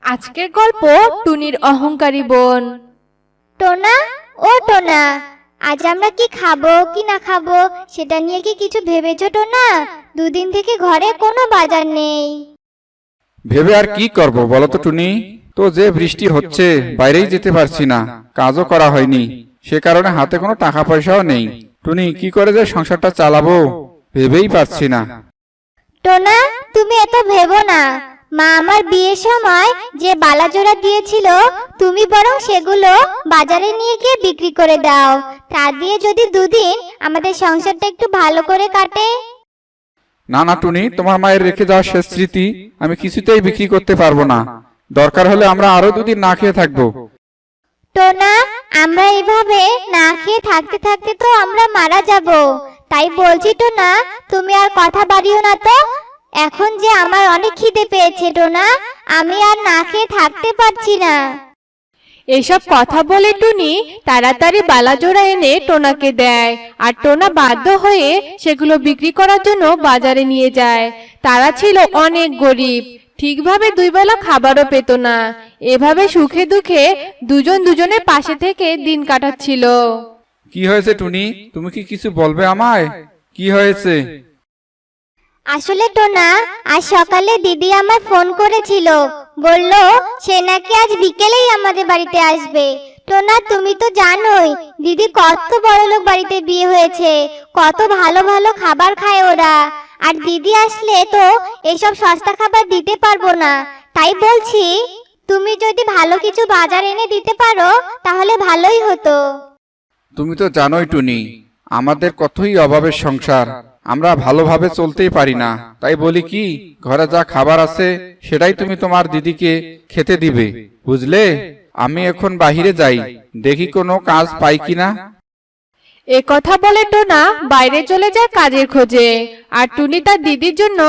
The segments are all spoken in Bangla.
আজকের গল্প টুনির অহংকারী বোন। টোনা, ও টোনা, আজ আমরা কি খাবো কি না খাবো সেটা নিয়ে কি কিছু ভেবেছো টোনা? দুদিন থেকে ঘরে কোনো বাজার নেই। ভেবে আর কি করব বলো তো টুনি। তো যে বৃষ্টি হচ্ছে বাইরেই যেতে পারছি না, কাজও করা হয়নি, সে কারণে হাতে কোনো টাকা পয়সাও নেই। টুনি, কি করে যে সংসারটা চালাবো ভেবেই পারছি না। টোনা, তুমি এত ভেবো না। মা আমার বিয়ের সময় যে বালাজোড়া দিয়েছিল, তুমি বরং সেগুলো বাজারে নিয়ে গিয়ে বিক্রি করে দাও। তা দিয়ে যদি দুদিন আমাদের সংসারটা একটু ভালো করে কাটে। না না টুনি, তোমার মায়ের রেখে যাওয়া শেষ স্মৃতি আমি কিছুতেই বিক্রি করতে পারবো না। দরকার হলে আমরা আরো দুদিন না খেয়ে থাকবো। টোনা, আমরা এভাবে না খেয়ে থাকতে থাকতে তো আমরা মারা যাব। তাই বলছি টোনা, তুমি আর কথা বাড়িও না তো। এখন যে আমার অনেক খিদে পেয়েছে টোনা, আমি আর না খেয়ে থাকতে পারছি না। এসব কথা বলে টুনি তাড়াতাড়ি বালাজোড়া এনে টোনাকে দেয়, আর টোনা বাধ্য হয়ে সেগুলো বিক্রি করার জন্য বাজারে নিয়ে যায়। তারা ছিল অনেক গরিব, ঠিকভাবে দুই বেলা খাবারও পেত না। এভাবে সুখে দুঃখে দুজন দুজনের পাশে থেকে দিন কাটাচ্ছিল। কি হয়েছে টুনি, তুমি কি কিছু বলবে আমায়? কি হয়েছে? আসলে টোনা, আজ সকালে দিদি আমার ফোন করেছিল, বলল সে নাকি আজ বিকেলেই আমাদের বাড়িতে আসবে। টোনা, তুমি তো জানোই দিদি কত বড়লোক বাড়িতে বিয়ে হয়েছে, কত ভালো ভালো খাবার খায় ওরা। আর দিদি আসলে তো এসব সস্তা খাবার দিতে পারবো না। তাই বলছি, তুমি যদি ভালো কিছু বাজার এনে দিতে পারো তাহলে ভালোই হতো। তুমি তো জানোই টুনি, আমাদের কতই অভাবের সংসার, আমরা ভালোভাবে চলতেই পারি না। তাই বলি কি, ঘরে যা খাবার আছে সেটাই তুমি তোমার দিদিকে খেতে দিবে, বুঝলে? আমি এখন বাহিরে যাই, দেখি কোনো কাজ পাই কিনা। এ কথা বলে টোনা বাইরে চলে যায় কাজের খোঁজে, আর টুনি তার দিদির জন্য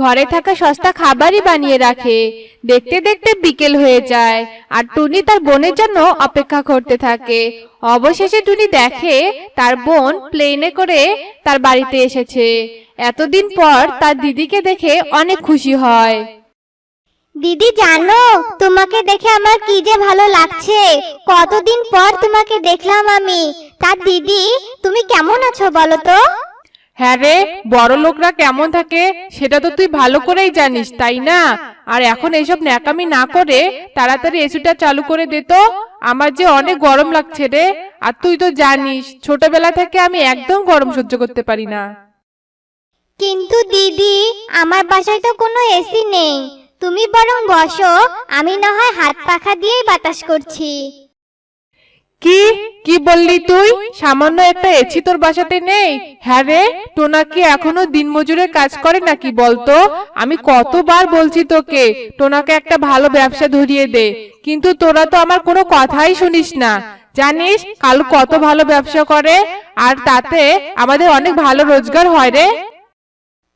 ঘরে থাকা সস্তা খাবারই বানিয়ে রাখে। দেখতে দেখতে বিকেল হয়ে যায়, আর টুনি তার বোনের জন্য অপেক্ষা করতে থাকে। অবশেষে টুনি দেখে তার বোন প্লেনে করে তার বাড়িতে এসেছে। এতদিন পর তার দিদিকে দেখে অনেক খুশি হয়। দিদি জানো, তোমাকে দেখে আমার কি যে ভালো লাগছে। কতদিন পর তোমাকে দেখলাম আমি। তা দিদি, তুমি কেমন আছো বলো তো? হ্যাঁ রে, বড় লোকরা কেমন থাকে সেটা তো তুই ভালো করেই জানিস, তাই না? আর এখন এইসব ন্যাকামি না করে তাড়াতাড়ি এসিটা চালু করে দে তো, আমার যে অনেক গরম লাগছে রে। আর তুই তো জানিস ছোটবেলা থেকে আমি একদম গরম সহ্য করতে পারি না। কিন্তু দিদি, আমার বাসায় তো কোনো এসি নেই। তুমি বরং বসো, আমি না হয় হাত পাখা দিয়েই বাতাস করছি। কি কি বললি তুই? সামান্য একটা এসি তোর বাসাতে নেই? হ্যাঁ রে, টোনা কি এখনো দিনমজুরের কাজ করে নাকি বলতো? আমি কতবার বলছি তোকে টোনাকে একটা ভালো ব্যবসা ধরিয়ে দে, কিন্তু তোরা তো আমার কোনো কথাই শুনিস না। জানিস কালু কত ভালো ব্যবসা করে, আর তাতে আমাদের অনেক ভালো রোজগার হয় রে।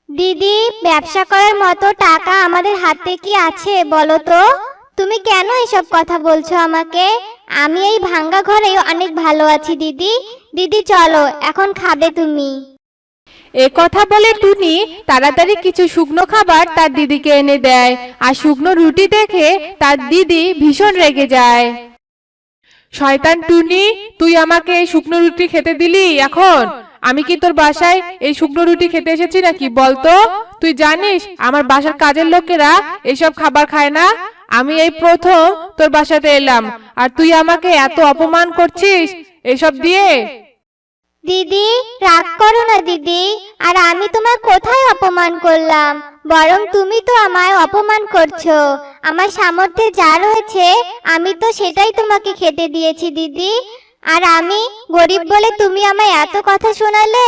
দিদি, ব্যবসা করার মতো টাকা আমাদের হাতে কি আছে বলো তো? তুমি কেন এসব কথা বলছো আমাকে? আমি এই ভাঙ্গা ঘরেই অনেক ভালো আছি দিদি। দিদি চলো, এখন খাবে তুমি। এ কথা বলে টুনি তাড়াতাড়ি কিছু শুকনো খাবার তার দিদিকে এনে দেয়, আর শুকনো রুটি দেখে তার দিদি ভীষণ রেগে যায়। শয়তান টুনি, তুই আমাকে এই শুকনো রুটি খেতে দিলি? এখন আমি কি তোর বাসায় এই শুকনো রুটি খেতে এসেছি নাকি বলতো? তুই জানিস আমার বাসার কাজের লোকেরা এসব খাবার খায় না। আমি এই প্রথম তোর বাসাতে এলাম, আর তুই আমাকে এত অপমান করছিস এসব দিয়ে। দিদি, রাগ করো না দিদি। আর আমি তোমার কোথায় অপমান করলাম? বরং তুমি তো আমায় অপমান করছো। আমার সামর্থ্যে যা রয়েছে আমি তো সেটাই তোমাকে খেতে দিয়েছি দিদি। আর আমি গরিব বলে তুমি আমায় এত কথা শোনালে।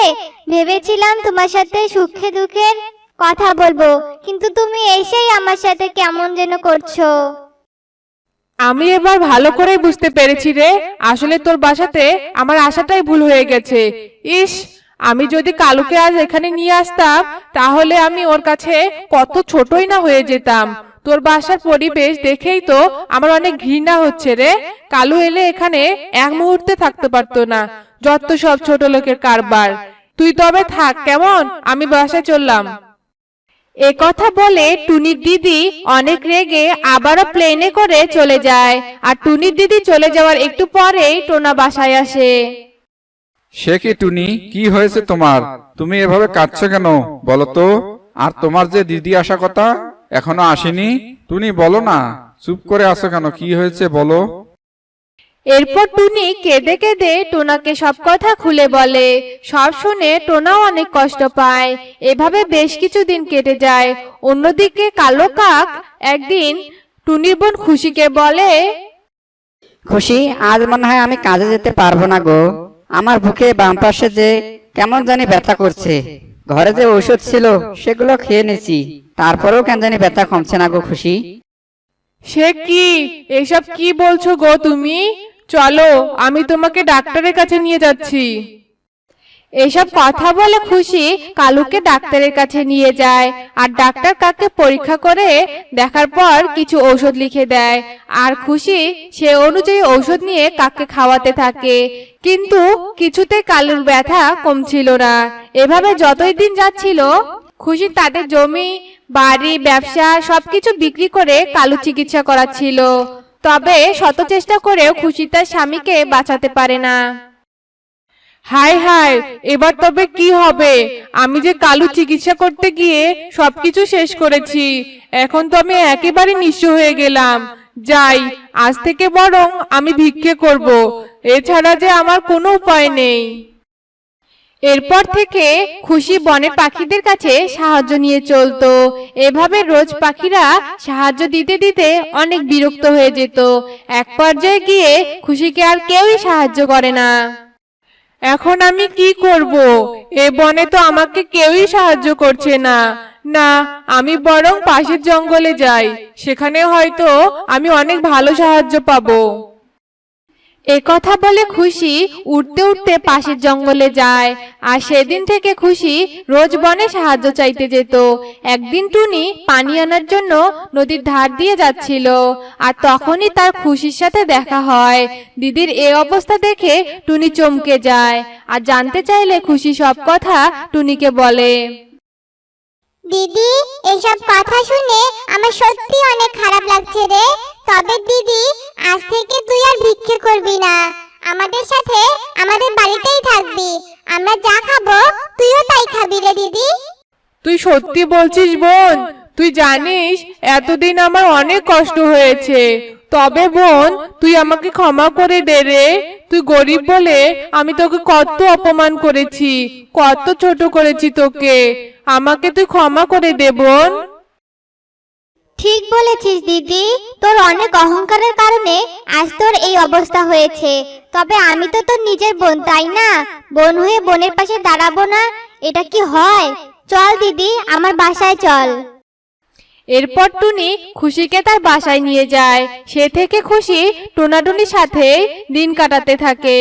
ভেবেছিলাম তোমার সাথে সুখে দুঃখের কথা বলবো, কিন্তু তুমি এসেই আমার সাথে কেমন যেন করছো। আমি এবার ভালো করে বুঝতে পেরেছি রে, আসলে তোর বাসাতে আমার আশাটাই ভুল হয়ে গেছে। ইস, আমি যদি কালুকে আজ এখানে নিয়ে আসতাম তাহলে আমি ওর কাছে কত ছোটই না হয়ে যেতাম। তোর বাসার পরিবেশ দেখেই তো আমার অনেক ঘৃণা হচ্ছে রে। কালু এলে এখানে এক মুহূর্তে থাকতে পারতো না, যত সব ছোট লোকের কারবার। তুই তবে থাক কেমন, আমি বাসায় চললাম। এ কথা বলে টুনির দিদি অনেক রেগে আবারও প্লেনে করে চলে যায়। আর টুনির দিদি চলে যাওয়ার একটু পরেই টোনা বাসায় আসে। সে কি টুনি, কি হয়েছে তোমার? তুমি এভাবে কাঁদছো কেন বলো তো? আর তোমার যে দিদি আসা কথা এখনো আসেনি? টুনি বলো না, চুপ করে আছো কেন, কি হয়েছে বলো? এরপর টুনি কেঁদে কেঁদে টোনাকে সব কথা খুলে বলে। সব শুনে টোনাও অনেক কষ্ট পায়। এভাবে বেশ কিছুদিন কেটে যায়। অন্যদিকে কালো কাক একদিন টুনির বোন খুশিকে বলে, খুশি, আজ মনে হয় আমি কাজে যেতে পারবো না গো। আমার বুকে বাম পাশে যে কেমন জানি ব্যথা করছে। ঘরে যে ঔষধ ছিল সেগুলো খেয়ে নিয়েছি, তারপরেও কেন জানি ব্যথা কমছে না গো খুশি। সে কি, এসব কি বলছো গো তুমি? চলো, আমি তোমাকে ডাক্তারের কাছে নিয়ে যাচ্ছি। এসব কথা বলে খুশি কালুকে ডাক্তারের কাছে নিয়ে যায়। আর ডাক্তার কাককে পরীক্ষা করে দেখার পর কিছু ঔষধ লিখে দেয়। আর খুশি সে অনুযায়ী ঔষধ নিয়ে কাককে খাওয়াতে থাকে। কিন্তু কিছুতে কালুর ব্যথা কমছিল না। এভাবে যতই দিন যাচ্ছিল, খুশি তাদের জমি, বাড়ি, ব্যবসা সবকিছু বিক্রি করে কালু চিকিৎসা করাচ্ছিল। তবে শত চেষ্টা করেও খুশি তার স্বামীকে বাঁচাতে পারে না। হায় হায়, এবার তবে কি হবে? আমি যে কালু চিকিৎসা করতে গিয়ে সবকিছু শেষ করেছি। এখন তো আমি একেবারে নিঃস্ব হয়ে গেলাম। যাই, আজ থেকে বরং আমি ভিক্ষে করব। এছাড়া যে আমার কোনো উপায় নেই। এরপর থেকে খুশি বনের পাখিদের কাছে সাহায্য নিয়ে চলতো। এভাবে রোজ পাখিরা সাহায্য দিতে দিতে অনেক বিরক্ত হয়ে যেত। এক পর্যায়ে গিয়ে খুশিকে আর কেউই সাহায্য করে না। এখন আমি কি করব? এ বনে তো আমাকে কেউই সাহায্য করছে না। না, আমি বরং পাশের জঙ্গলে যাই, সেখানে হয়তো আমি অনেক ভালো সাহায্য পাবো। এ কথা বলে খুশি উঠতে উঠতে পাশের জঙ্গলে যায়। আর সেদিন থেকে খুশি রোজ বনে সাহায্য চাইতে যেত। একদিন টুনি পানি আনার জন্য নদীর ধার দিয়ে যাচ্ছিল। আর তখনই তার খুশির সাথে দেখা হয়। দিদির এই অবস্থা দেখে টুনি চমকে যায়। আর জানতে চাইলে খুশি সব কথা টুনিকে বলে। দিদি, এইসব কথা শুনে আমার সত্যি অনেক খারাপ লাগছে রে। তবে দিদি, আজ থেকে তুই আর ভিক্ষে করবি না, আমাদের সাথে আমাদের বাড়িতেই থাকবি। আমরা যা খাবো তুইও তাই খাবি রে দিদি। তুই সত্যি বলছিস বোন? তুই জানিস এতদিন আমার অনেক কষ্ট হয়েছে। তবে বোন, তুই আমাকে ক্ষমা করে দে রে। তুই গরিব বলে আমি তোকে কত অপমান করেছি, কত ছোট করেছি তোকে। আমাকে তুই ক্ষমা করে দে বোন। ঠিক বলেছিস দিদি, তোর অনেক অহংকারের কারণে আজ তোর এই অবস্থা হয়েছে। তবে আমি তো তোর নিজের বোন, তাই না? বোন হয়ে বোনের পাশে দাঁড়াবো না, এটা কি হয়? চল দিদি, আমার বাসায় চল। এরপর টুনি খুশিকে তার বাসায় নিয়ে যায়। সে থেকে খুশি টোনাটুনির সাথে দিন কাটাতে থাকে।